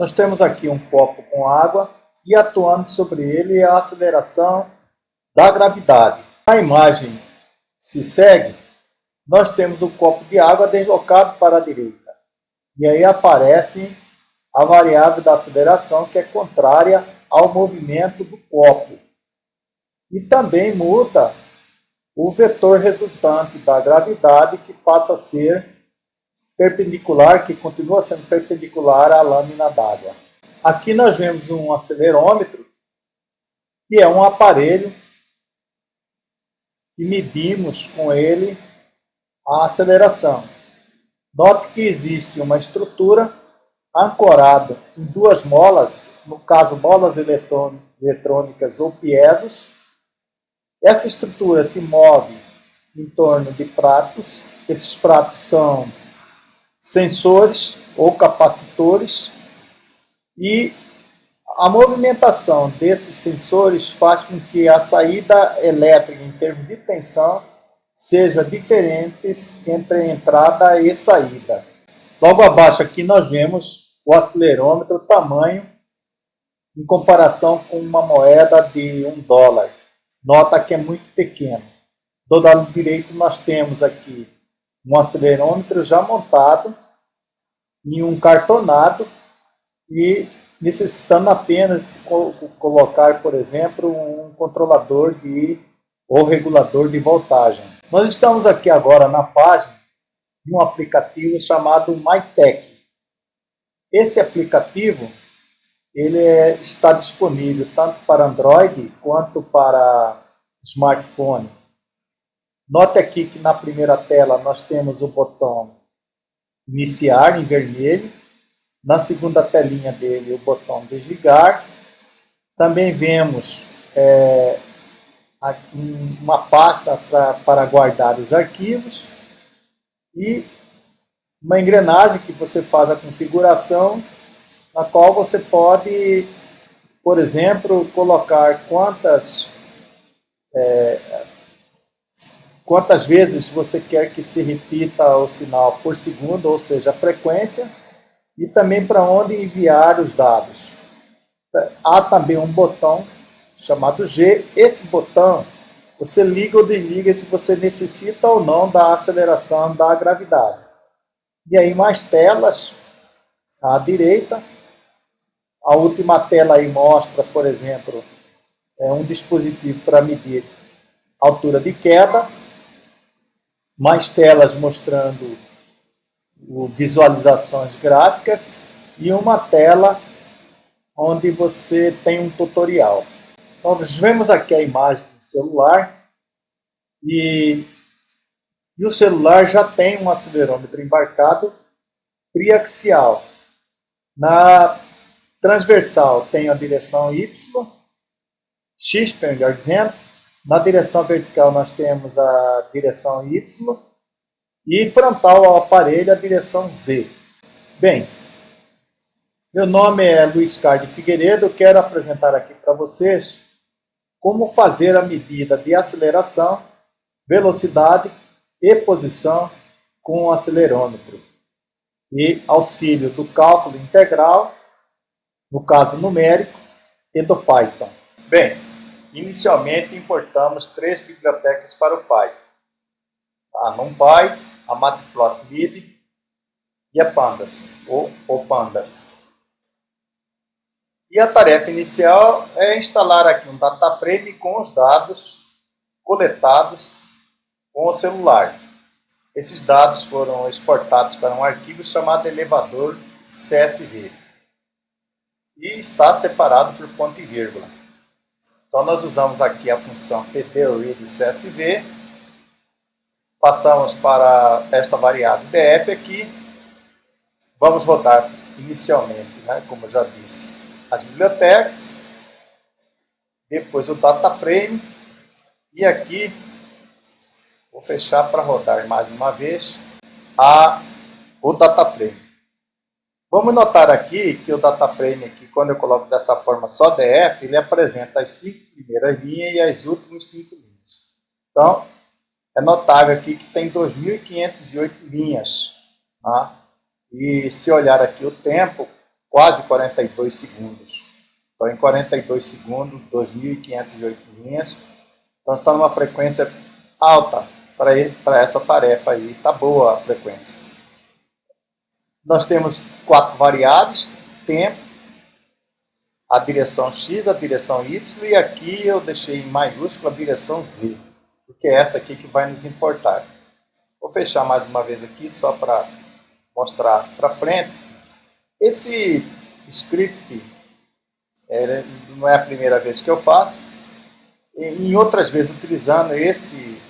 Nós temos aqui um copo com água e atuando sobre ele a aceleração da gravidade. Na imagem se segue, nós temos o copo de água deslocado para a direita. E aí aparece a variável da aceleração, que é contrária ao movimento do copo. E também muda o vetor resultante da gravidade, que passa a ser perpendicular, que continua sendo perpendicular à lâmina d'água. Aqui nós vemos um acelerômetro, que é um aparelho e medimos com ele a aceleração. Note que existe uma estrutura ancorada em duas molas, no caso molas eletrônicas ou piesos. Essa estrutura se move em torno de pratos. Esses pratos são sensores ou capacitores e a movimentação desses sensores faz com que a saída elétrica em termos de tensão seja diferente entre entrada e saída. Logo abaixo aqui nós vemos o acelerômetro tamanho em comparação com uma moeda de $1. Nota que é muito pequeno. Do lado direito nós temos aqui um acelerômetro já montado em um cartonado e necessitando apenas colocar, por exemplo, um controlador ou regulador de voltagem. Nós estamos aqui agora na página de um aplicativo chamado MyTech. Esse aplicativo está disponível tanto para Android quanto para smartphone. Note aqui que na primeira tela nós temos o botão iniciar em vermelho. Na segunda telinha dele, o botão desligar. Também vemos uma pasta para guardar os arquivos e uma engrenagem que você faz a configuração, na qual você pode, por exemplo, colocar quantas vezes você quer que se repita o sinal por segundo, ou seja, a frequência, e também para onde enviar os dados. Há também um botão chamado G. Esse botão você liga ou desliga se você necessita ou não da aceleração da gravidade. E aí mais telas à direita. A última tela aí mostra, por exemplo, um dispositivo para medir altura de queda. Mais telas mostrando visualizações gráficas e uma tela onde você tem um tutorial. Então, vemos aqui a imagem do celular e o celular já tem um acelerômetro embarcado triaxial. Na transversal tem a direção Y, X, melhor dizendo. Na direção vertical nós temos a direção Y e frontal ao aparelho a direção Z. Bem, meu nome é Luiz Carlos Figueiredo, eu quero apresentar aqui para vocês como fazer a medida de aceleração, velocidade e posição com o acelerômetro e auxílio do cálculo integral, no caso numérico, e do Python. Bem, inicialmente importamos 3 bibliotecas para o Python: a NumPy, a Matplotlib e a Pandas, ou Pandas. E a tarefa inicial é instalar aqui um dataframe com os dados coletados com o celular. Esses dados foram exportados para um arquivo chamado elevador CSV e está separado por ponto e vírgula. Então nós usamos aqui a função ptread_csv, passamos para esta variável df aqui, vamos rodar inicialmente, como eu já disse, as bibliotecas, depois o dataframe e aqui vou fechar para rodar mais uma vez o dataframe. Vamos notar aqui que o dataframe, aqui, quando eu coloco dessa forma só df, ele apresenta as 5 primeiras linhas e as últimas 5 linhas. Então, é notável aqui que tem 2.508 linhas. Tá? E se olhar aqui o tempo, quase 42 segundos. Então, em 42 segundos, 2.508 linhas. Então, está numa frequência alta para essa tarefa aí. Está boa a frequência. Nós temos 4 variáveis: tempo, a direção X, a direção Y, e aqui eu deixei em maiúscula a direção Z, porque é essa aqui que vai nos importar. Vou fechar mais uma vez aqui, só para mostrar para frente. Esse script não é a primeira vez que eu faço. Em outras vezes, utilizando esse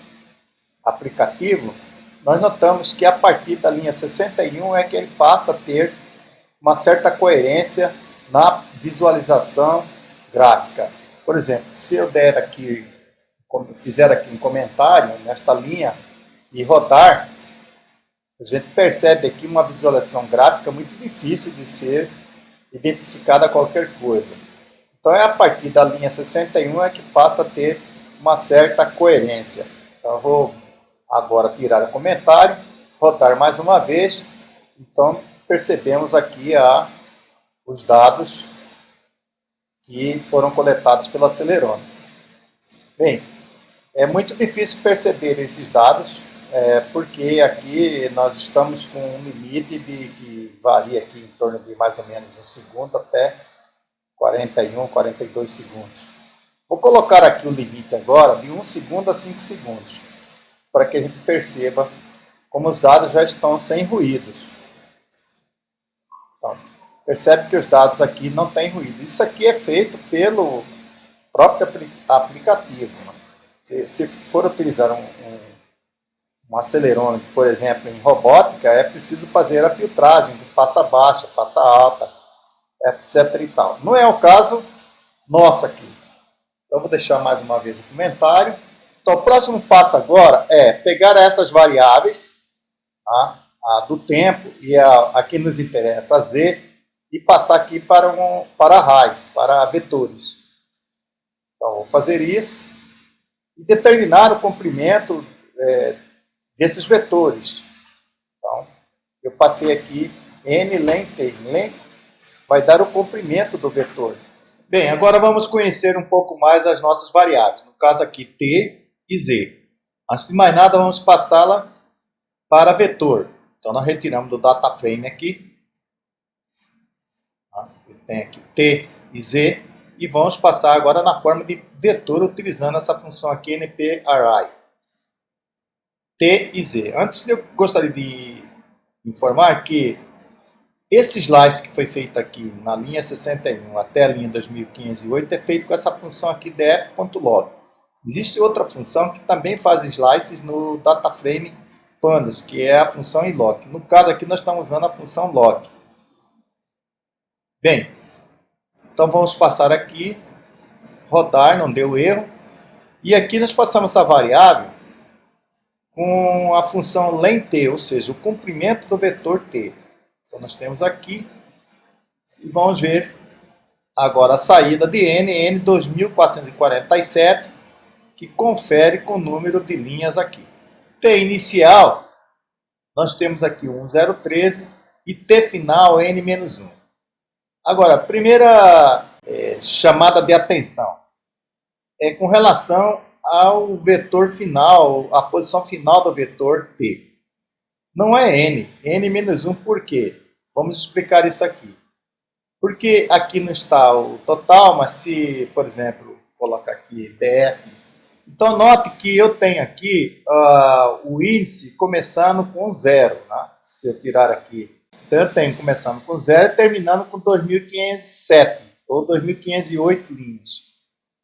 aplicativo, nós notamos que a partir da linha 61 é que ele passa a ter uma certa coerência na visualização gráfica. Por exemplo, se eu der aqui, fizer aqui um comentário nesta linha e rodar, a gente percebe aqui uma visualização gráfica muito difícil de ser identificada qualquer coisa. Então é a partir da linha 61 é que passa a ter uma certa coerência. Então eu vou agora tirar o comentário, rodar mais uma vez. Então percebemos aqui os dados que foram coletados pelo acelerômetro. Bem, é muito difícil perceber esses dados, porque aqui nós estamos com um limite que varia aqui em torno de mais ou menos 1 segundo até 41, 42 segundos. Vou colocar aqui o limite agora de 1 segundo a 5 segundos, para que a gente perceba como os dados já estão sem ruídos. Então, percebe que os dados aqui não têm ruído. Isso aqui é feito pelo próprio aplicativo. Se for utilizar um acelerômetro, por exemplo, em robótica, é preciso fazer a filtragem de passa baixa, passa alta, etc. e tal. Não é o caso nosso aqui. Então, vou deixar mais uma vez o comentário. Então, o próximo passo agora é pegar essas variáveis, a do tempo e a que nos interessa, a Z, e passar aqui para raiz, para vetores. Então, vou fazer isso e determinar o comprimento desses vetores. Então, eu passei aqui n length, vai dar o comprimento do vetor. Bem, agora vamos conhecer um pouco mais as nossas variáveis, no caso aqui t e z. Antes de mais nada, vamos passá-la para vetor. Então, nós retiramos do data frame aqui, tem aqui t e z, e vamos passar agora na forma de vetor, utilizando essa função aqui, np_array. T e Z. Antes eu gostaria de informar que esse slice que foi feito aqui na linha 61 até a linha 2508 é feito com essa função aqui df.log. Existe outra função que também faz slices no dataframe pandas, que é a função illoc. No caso aqui nós estamos usando a função log. Bem, então vamos passar aqui, rodar, não deu erro. E aqui nós passamos essa variável com a função length, ou seja, o comprimento do vetor t. Então nós temos aqui, e vamos ver agora a saída de n 2447, que confere com o número de linhas aqui. T inicial, nós temos aqui 1013 e T final n-1. Agora, a primeira chamada de atenção é com relação ao vetor final, a posição final do vetor t. Não é n-1 por quê? Vamos explicar isso aqui. Porque aqui não está o total, mas se, por exemplo, colocar aqui df, então note que eu tenho aqui o índice começando com 0. Né? Se eu tirar aqui, então eu tenho começando com 0 e terminando com 2507 ou 2508 linhas.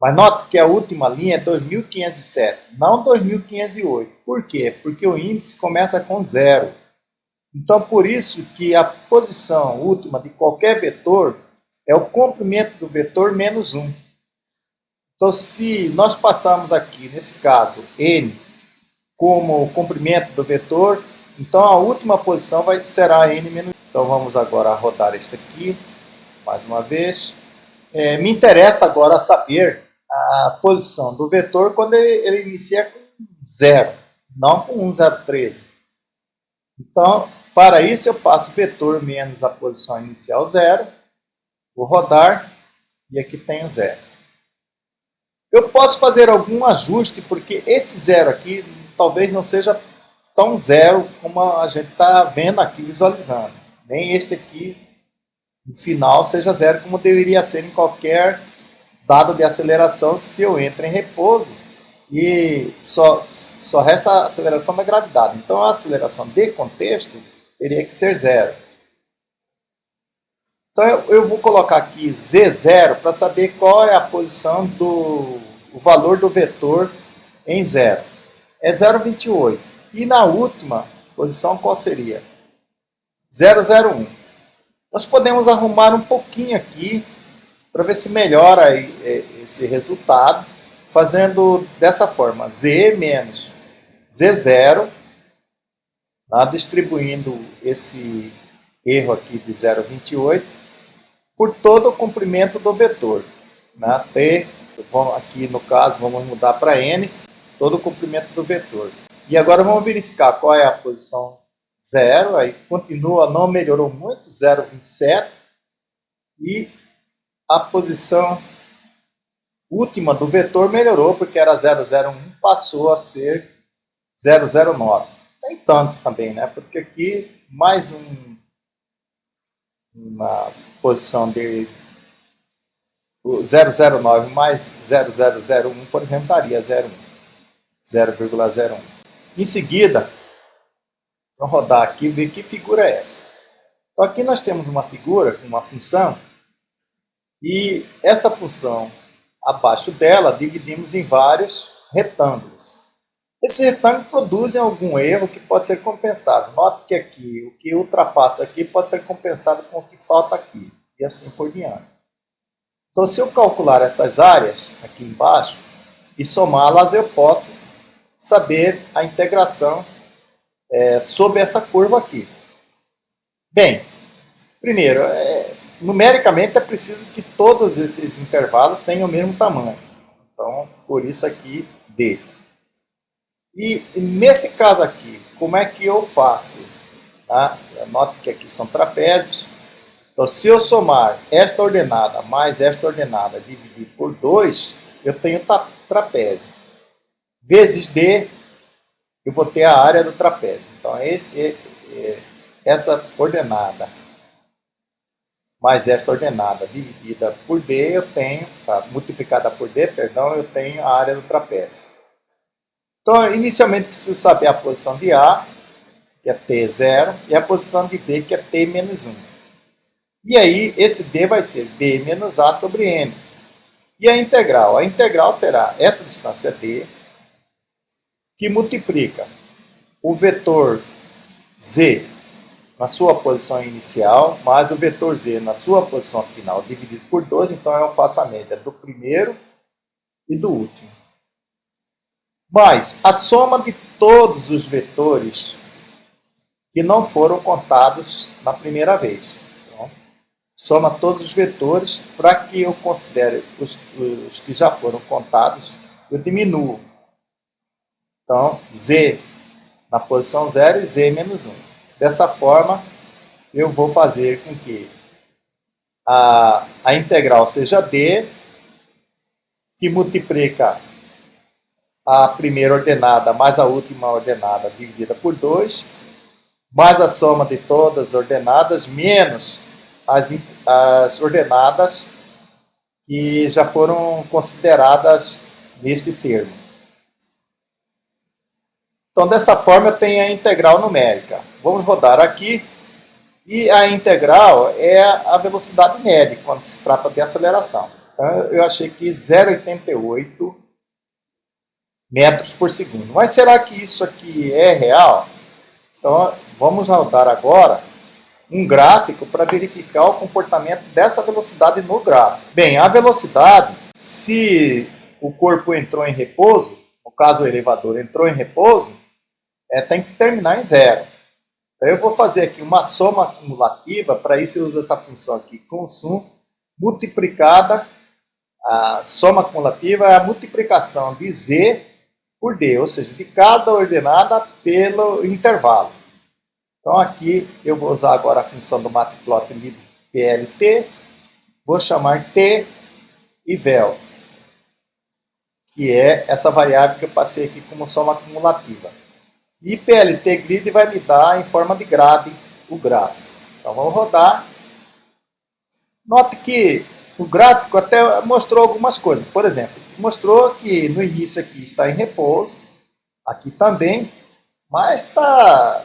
Mas note que a última linha é 2507, não 2508. Por quê? Porque o índice começa com 0. Então, por isso que a posição última de qualquer vetor é o comprimento do vetor menos 1. Então, se nós passarmos aqui, nesse caso, n como o comprimento do vetor, então a última posição será n menos 1. Então, vamos agora rodar este aqui, mais uma vez. Me interessa agora saber a posição do vetor quando ele inicia com 0, não com 1013. Então, para isso eu passo vetor menos a posição inicial 0 Vou rodar e aqui tem o zero. Eu posso fazer algum ajuste, porque esse zero aqui talvez não seja tão zero como a gente está vendo aqui, visualizando. Nem este aqui, no final, seja zero como deveria ser em qualquer dado de aceleração se eu entro em repouso e só resta a aceleração da gravidade. Então a aceleração de contexto teria que ser zero. Então eu vou colocar aqui Z0 para saber qual é a posição o valor do vetor em zero. É 0,28. E na última posição qual seria? 0,01. Nós podemos arrumar um pouquinho aqui para ver se melhora esse resultado, fazendo dessa forma, Z menos Z0, tá? Distribuindo esse erro aqui de 0,28 por todo o comprimento do vetor. Né? T, aqui no caso vamos mudar para N, todo o comprimento do vetor. E agora vamos verificar qual é a posição 0, aí continua, não melhorou muito, 0,27, e a posição última do vetor melhorou, porque era 0,01, passou a ser 0,09. Nem tanto também, né? Porque aqui mais uma posição de 0,09 mais 0,001, por exemplo, daria 0,01. Em seguida, vamos rodar aqui e ver que figura é essa. Então aqui nós temos uma figura, uma função, e essa função, abaixo dela, dividimos em vários retângulos. Esses retângulos produzem algum erro que pode ser compensado. Note que aqui, o que ultrapassa aqui pode ser compensado com o que falta aqui, e assim por diante. Então, se eu calcular essas áreas aqui embaixo e somá-las, eu posso saber a integração sobre essa curva aqui. Bem, primeiro, numericamente é preciso que todos esses intervalos tenham o mesmo tamanho. Então, por isso aqui, D. E nesse caso aqui, como é que eu faço? Tá? Note que aqui são trapézios. Então, se eu somar esta ordenada mais esta ordenada dividir por 2, eu tenho trapézio. Vezes D, eu vou ter a área do trapézio. Então, essa ordenada mais esta ordenada dividida por D, eu tenho, multiplicada por D, perdão, eu tenho a área do trapézio. Então, inicialmente, preciso saber a posição de A, que é T0, e a posição de B, que é T menos 1. E aí, esse D vai ser B menos A sobre N. E a integral? A integral será essa distância D, que multiplica o vetor Z na sua posição inicial, mais o vetor Z na sua posição final, dividido por 2. Então, eu faço a média do primeiro e do último. Mas a soma de todos os vetores que não foram contados na primeira vez. Então, soma todos os vetores para que eu considere os que já foram contados, eu diminuo. Então, Z na posição 0 e Z menos 1. Dessa forma, eu vou fazer com que a integral seja D, que multiplica a primeira ordenada mais a última ordenada dividida por 2, mais a soma de todas as ordenadas, menos as ordenadas que já foram consideradas neste termo. Então, dessa forma, eu tenho a integral numérica. Vamos rodar aqui. E a integral é a velocidade média, quando se trata de aceleração. Então, eu achei que 0,88 metros por segundo. Mas será que isso aqui é real? Então, vamos rodar agora um gráfico para verificar o comportamento dessa velocidade no gráfico. Bem, a velocidade, se o corpo entrou em repouso, no caso o elevador entrou em repouso, tem que terminar em zero. Então, eu vou fazer aqui uma soma acumulativa, para isso eu uso essa função aqui, consum, multiplicada, a soma acumulativa é a multiplicação de Z por D, ou seja, de cada ordenada pelo intervalo. Então aqui eu vou usar agora a função do matplotlib PLT, vou chamar t e vel, que é essa variável que eu passei aqui como soma acumulativa. E PLT grid vai me dar em forma de grade o gráfico. Então vamos rodar. Note que o gráfico até mostrou algumas coisas. Por exemplo, mostrou que no início aqui está em repouso, aqui também, mas está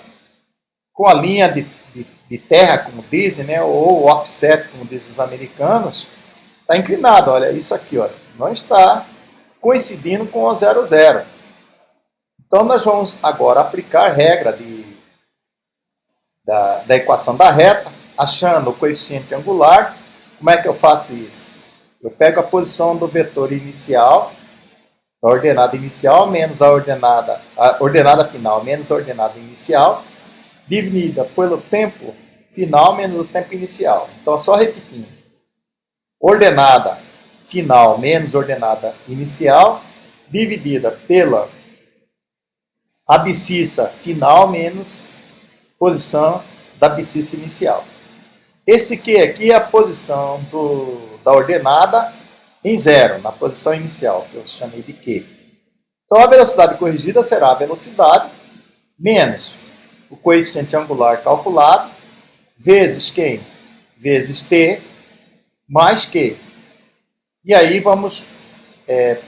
com a linha de terra, como dizem, né, ou offset, como dizem os americanos, está inclinado. Olha, isso aqui, olha, não está coincidindo com o 0, 0. Então, nós vamos agora aplicar a regra da equação da reta, achando o coeficiente angular. Como é que eu faço isso? Eu pego a posição do vetor inicial, a ordenada inicial menos a ordenada final menos a ordenada inicial, dividida pelo tempo final menos o tempo inicial. Então, só repetindo. Ordenada final menos ordenada inicial, dividida pela abscissa final menos posição da abscissa inicial. Esse Q aqui é a posição da ordenada em zero, na posição inicial, que eu chamei de Q. Então, a velocidade corrigida será a velocidade menos o coeficiente angular calculado, vezes quem? Vezes t, mais q. E aí vamos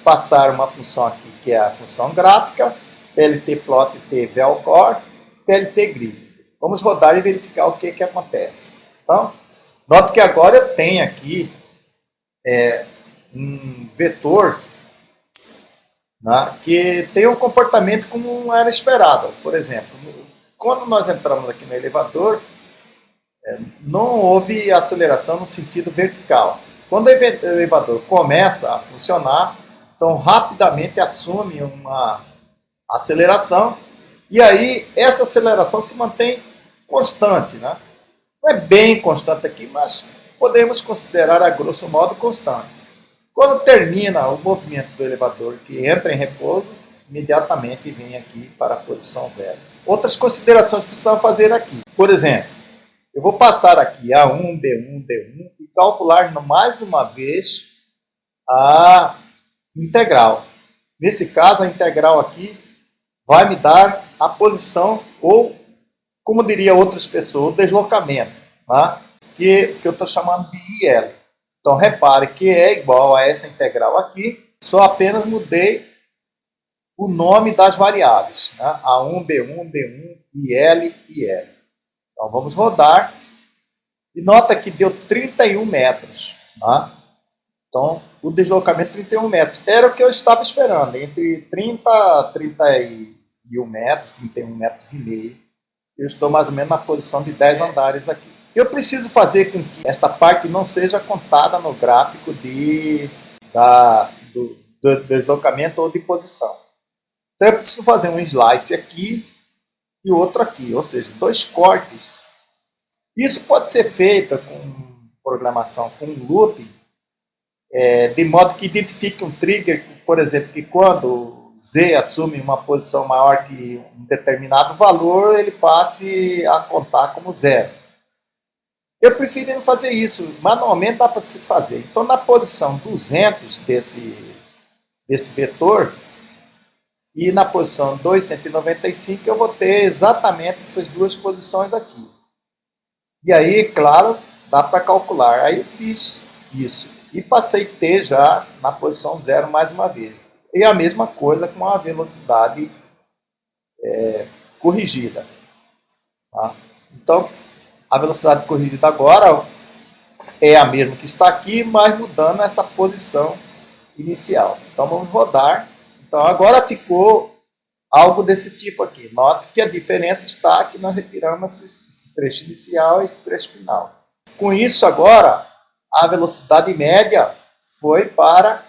passar uma função aqui, que é a função gráfica, pltplot t velcore, pltgrid. Vamos rodar e verificar o que acontece. Então, note que agora eu tenho aqui um vetor, né, que tem um comportamento como era esperado. Por exemplo, quando nós entramos aqui no elevador, não houve aceleração no sentido vertical. Quando o elevador começa a funcionar, então rapidamente assume uma aceleração, e aí essa aceleração se mantém constante, né? Não é bem constante aqui, mas podemos considerar a grosso modo constante. Quando termina o movimento do elevador, que entra em repouso, imediatamente vem aqui para a posição zero. Outras considerações precisamos fazer aqui. Por exemplo, eu vou passar aqui A1, B1, D1 e calcular mais uma vez a integral. Nesse caso, a integral aqui vai me dar a posição, ou, como diria outras pessoas, o deslocamento, tá? que eu estou chamando de IL. Então, repare que é igual a essa integral aqui, só apenas mudei o nome das variáveis, né? A1, B1, D1, IL e L. Então, vamos rodar. E nota que deu 31 metros. Tá? Então, o deslocamento 31 metros. Era o que eu estava esperando, entre 30 a 31 metros, 31 metros e meio. Eu estou mais ou menos na posição de 10 andares aqui. Eu preciso fazer com que esta parte não seja contada no gráfico do deslocamento ou de posição. Então, eu preciso fazer um slice aqui e outro aqui, ou seja, dois cortes. Isso pode ser feito com programação, com looping, de modo que identifique um trigger, por exemplo, que quando Z assume uma posição maior que um determinado valor, ele passe a contar como zero. Eu prefiro não fazer isso, manualmente dá para se fazer. Então, na posição 200 desse vetor, e na posição 295, eu vou ter exatamente essas duas posições aqui. E aí, claro, dá para calcular. Aí eu fiz isso. E passei T já na posição 0 mais uma vez. E a mesma coisa com a velocidade corrigida. Tá? Então, a velocidade corrigida agora é a mesma que está aqui, mas mudando essa posição inicial. Então, vamos rodar. Então, agora ficou algo desse tipo aqui. Note que a diferença está que nós retiramos esse trecho inicial e esse trecho final. Com isso, agora, a velocidade média foi para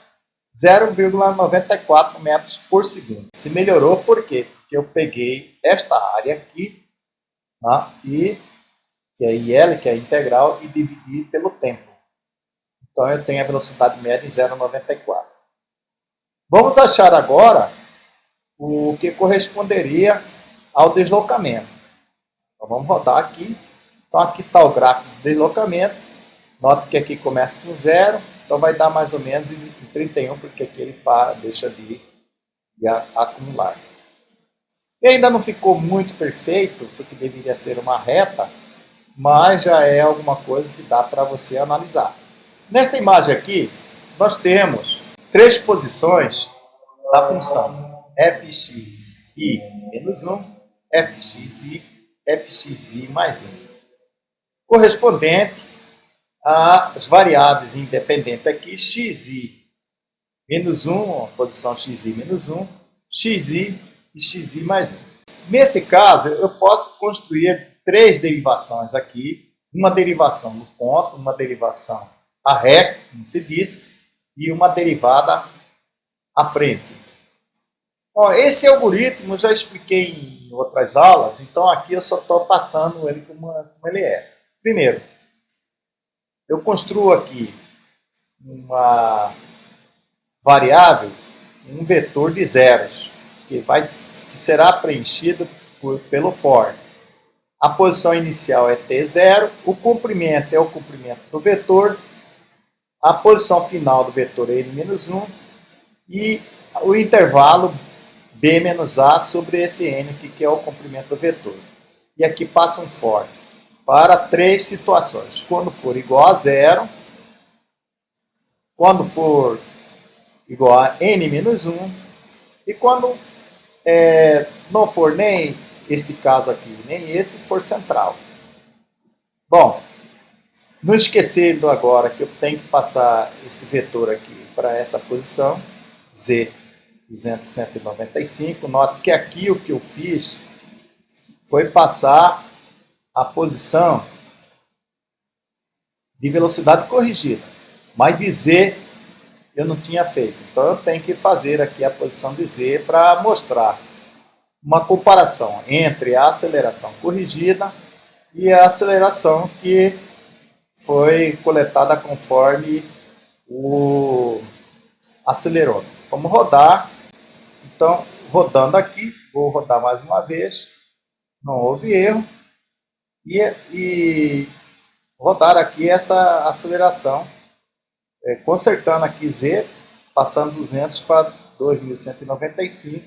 0,94 metros por segundo. Se melhorou por quê? Porque eu peguei esta área aqui, tá? Que é IL, que é a integral, e dividi pelo tempo. Então, eu tenho a velocidade média em 0,94. Vamos achar agora o que corresponderia ao deslocamento. Então, vamos rodar aqui. Então, aqui está o gráfico do deslocamento. Note que aqui começa com 0, então vai dar mais ou menos em 31, porque aqui ele deixa de acumular. E ainda não ficou muito perfeito, porque deveria ser uma reta, mas já é alguma coisa que dá para você analisar. Nesta imagem aqui, nós temos 3 posições da função fxi menos 1, fxi mais 1, correspondente às variáveis independentes aqui, xi menos 1, posição xi menos 1, xi e xi mais 1. Nesse caso, eu posso construir 3 derivações aqui, uma derivação no ponto, uma derivação a ré, como se diz, e uma derivada à frente. Bom, esse algoritmo eu já expliquei em outras aulas, então aqui eu só estou passando ele como ele é. Primeiro, eu construo aqui uma variável, um vetor de zeros, que será preenchido pelo for. A posição inicial é t0, o comprimento é o comprimento do vetor, a posição final do vetor é n-1 e o intervalo b menos a sobre esse n aqui, que é o comprimento do vetor. E aqui passa um for para 3 situações. Quando for igual a 0, quando for igual a n-1 e quando não for nem este caso aqui, nem este, for central. Bom, não esquecendo agora que eu tenho que passar esse vetor aqui para essa posição, z 200,195. Note que aqui o que eu fiz foi passar a posição de velocidade corrigida, mas de z eu não tinha feito. Então eu tenho que fazer aqui a posição de z para mostrar uma comparação entre a aceleração corrigida e a aceleração que foi coletada conforme o acelerômetro. Vamos rodar. Então, rodando aqui, vou rodar mais uma vez, não houve erro, e rodar aqui essa aceleração, consertando aqui Z, passando 200 para 2.195,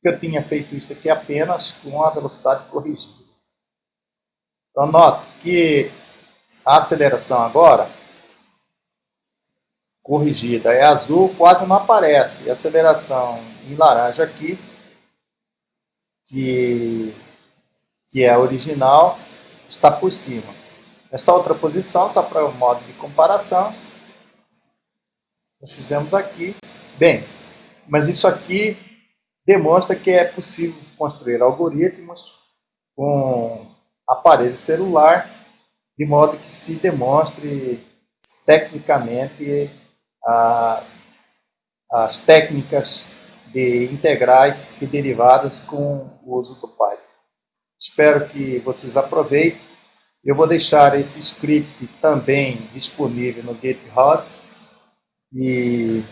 que eu tinha feito isso aqui apenas com a velocidade corrigida. Então, note que a aceleração agora, corrigida, é azul, quase não aparece. A aceleração em laranja aqui, que é a original, está por cima. Essa outra posição, só para o modo de comparação, nós fizemos aqui. Bem, mas isso aqui demonstra que é possível construir algoritmos com aparelho celular, de modo que se demonstre tecnicamente as técnicas de integrais e derivadas com o uso do Python. Espero que vocês aproveitem. Eu vou deixar esse script também disponível no GitHub. E,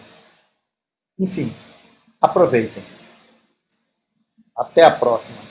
enfim, aproveitem. Até a próxima.